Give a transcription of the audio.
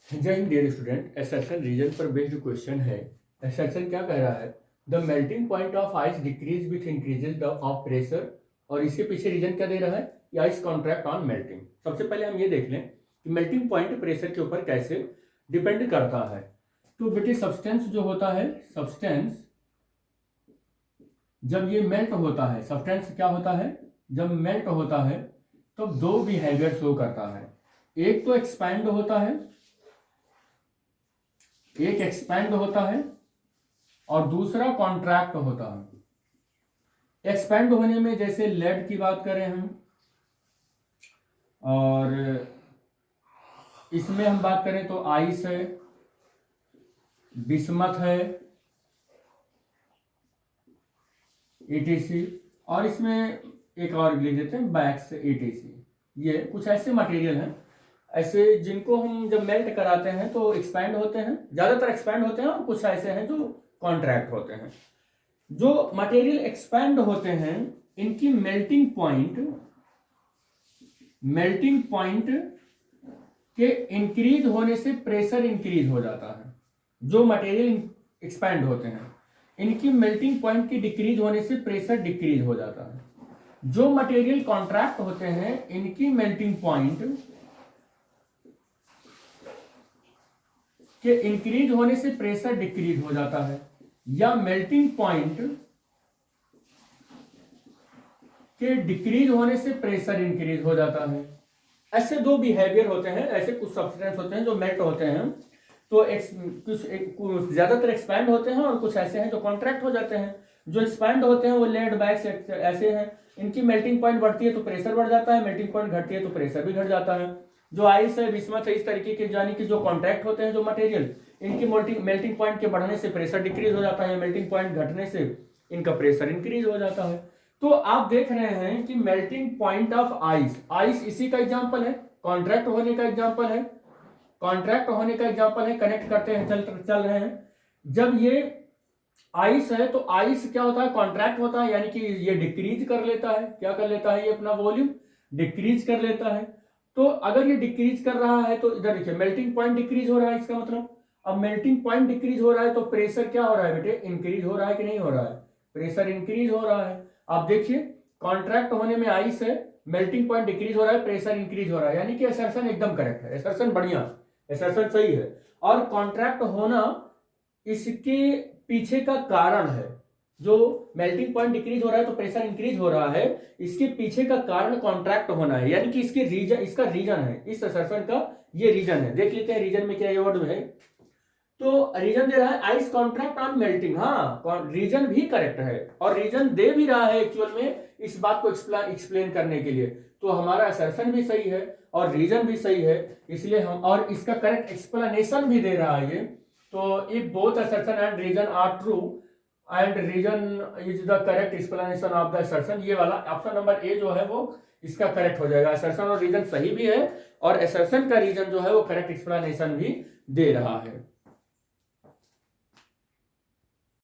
जय हिंद dear student. Assertion reason पर बेस्ड क्वेश्चन है। असर्शन क्या कह रहा है? The melting point of ice decrease with increases of pressure. और इसके पीछे रीजन क्या दे रहा है? Ice contract on melting. सबसे पहले हम ये देख लें कि मेल्टिंग पॉइंट प्रेशर के ऊपर कैसे डिपेंड करता है। तो बेटे सब्सटेंस जो होता है, सब्सटेंस जब ये मेल्ट होता है, सब्सटेंस क्या होता है जब मेल्ट होता है तो दो बिहेवियर शो करता है। एक तो एक्सपैंड होता है, एक एक्सपैंड होता है और दूसरा कॉन्ट्रैक्ट होता है। एक्सपैंड होने में जैसे लेड की बात करें हम, और इसमें हम बात करें तो आइस है, बिस्मथ है, ETC, और इसमें एक और लिख देते हैं बैक्स ETC। ये कुछ ऐसे मटेरियल हैं ऐसे जिनको हम जब मेल्ट कराते हैं तो एक्सपैंड होते हैं, ज्यादातर एक्सपैंड होते हैं, और कुछ ऐसे हैं जो कॉन्ट्रैक्ट होते हैं। जो मटेरियल एक्सपैंड होते हैं इनकी मेल्टिंग पॉइंट के इंक्रीज होने से प्रेशर इंक्रीज हो जाता है। जो मटेरियल एक्सपैंड होते हैं इनकी मेल्टिंग पॉइंट के डिक्रीज होने से प्रेशर डिक्रीज हो जाता है। जो मटेरियल कॉन्ट्रैक्ट होते हैं इनकी मेल्टिंग पॉइंट के इंक्रीज होने से प्रेशर डिक्रीज हो जाता है, या मेल्टिंग पॉइंट के डिक्रीज होने से प्रेशर इंक्रीज हो जाता है। ऐसे दो बिहेवियर होते हैं। ऐसे कुछ सब्सटेंस होते हैं जो मेल्ट होते हैं तो कुछ ज्यादातर एक्सपैंड होते हैं, और कुछ ऐसे हैं जो कॉन्ट्रैक्ट हो जाते हैं। जो एक्सपैंड होते हैं वो लेड बैक्स ऐसे हैं, इनकी मेल्टिंग पॉइंट बढ़ती है तो प्रेशर बढ़ जाता है, मेल्टिंग पॉइंट घटती है तो प्रेशर भी घट जाता है। जो आइस है, बिस्मथ है, इस तरीके के यानी कि जो कॉन्ट्रैक्ट होते हैं जो मटेरियल, इनकी मेल्टिंग पॉइंट के बढ़ने से प्रेशर डिक्रीज हो जाता है, मेल्टिंग पॉइंट घटने से इनका प्रेशर इंक्रीज हो जाता है। तो आप देख रहे हैं कि मेल्टिंग पॉइंट ऑफ आइस इसी का एग्जांपल है, कॉन्ट्रैक्ट होने का एग्जांपल है, कनेक्ट करते हैं, चल रहे हैं। जब ये आइस है तो आइस क्या होता है? कॉन्ट्रैक्ट होता है, यानी कि ये डिक्रीज कर लेता है। क्या कर लेता है? ये अपना वॉल्यूम डिक्रीज कर लेता है। तो अगर ये डिक्रीज कर रहा है तो इधर देखिए मेल्टिंग पॉइंट डिक्रीज हो रहा है, इसका मतलब अब मेल्टिंग पॉइंट डिक्रीज हो रहा है तो प्रेशर क्या हो रहा है बेटे? इंक्रीज हो रहा है कि नहीं हो रहा है? प्रेशर इंक्रीज हो रहा है। आप देखिए कॉन्ट्रैक्ट होने में आइस है, मेल्टिंग पॉइंट डिक्रीज हो रहा है, प्रेशर इंक्रीज हो रहा है, यानी कि असर्शन एकदम करेक्ट है, असर्शन बढ़िया, असर्शन सही है। और कॉन्ट्रैक्ट होना इसके पीछे का कारण है। जो मेल्टिंग पॉइंट डिक्रीज हो रहा है तो प्रेशर इंक्रीज हो रहा है, इसके पीछे का कारण कॉन्ट्रैक्ट होना है, यानी कि इसके रीजन, इसका रीजन है, इस असर्शन का ये रीजन है। देख लेते हैं रीजन में क्या ये वर्ड है। तो रीजन दे रहा है आइस कॉन्ट्रैक्ट ऑन मेल्टिंग। हाँ, रीजन भी करेक्ट है, और रीजन दे भी रहा है एक्चुअल में इस बात को एक्सप्लेन करने के लिए। तो हमारा असर्शन भी सही है और रीजन भी सही है, इसलिए हम, और इसका करेक्ट एक्सप्लेनेशन भी दे रहा है ये। तो if both assertion and reason are true and reason is the correct explanation of the assertion, ये वाला ऑप्शन नंबर ए जो है वो इसका करेक्ट हो जाएगा। असर्शन और रीजन सही भी है, और असर्शन का रीजन जो है वो करेक्ट एक्सप्लेनेशन भी दे रहा है।